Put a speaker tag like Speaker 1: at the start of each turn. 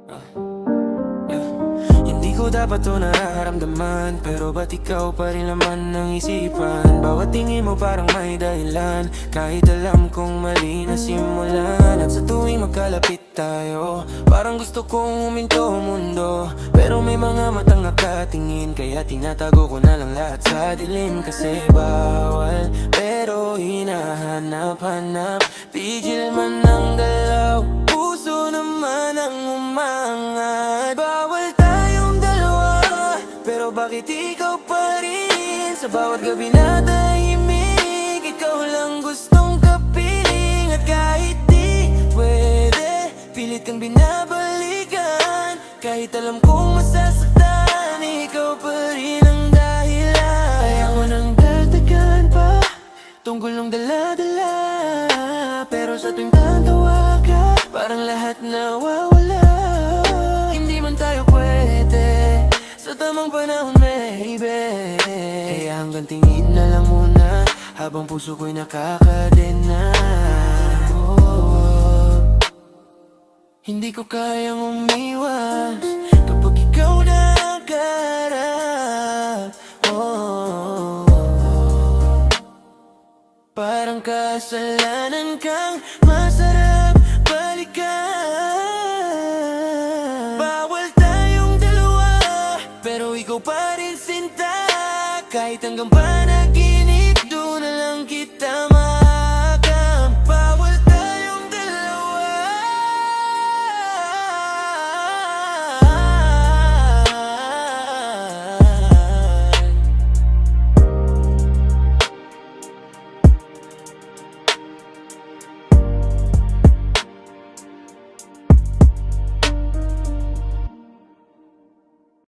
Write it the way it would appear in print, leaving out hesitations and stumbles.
Speaker 1: Yeah. Hindi ko dapat to nararamdaman, pero ba't ikaw pa rin naman ng isipan? Bawat tingin mo parang may dahilan, kahit alam kong mali na simulan. At sa tuwing magkalapit tayo, parang gusto kong huminto ang mundo, pero may mga matang nakatingin, kaya tinatago ko na lang lahat sa dilim. Kasi bawal, pero hinahanap-hanap, tigil man ang galaw, puso naman ang umangat. Bawal tayong dalawa, pero bakit ikaw pa rin? Sa bawat gabi na tahimik, ikaw lang gustong kapiling. At kahit di pwede, pilit kang binabalikan. Kahit alam kong masasaktan, ikaw pa rin ang dahilan. Ayoko nang dagdagan pa, tungkol ng dala-dala, pero sa tuwing tatawa ka, parang lahat nawawala. Hindi man tayo pwede, sa tamang panahon maybe. Kaya hanggang tingin na lang muna, habang puso ko'y nakakadena. Hindi ko kayang umiwas kapag ikaw nakaharap. Parang kasalanan kang masarap balikan. Bawal tayong dalawa, pero ikaw pa rin sinta. Kahit hanggang panaginip,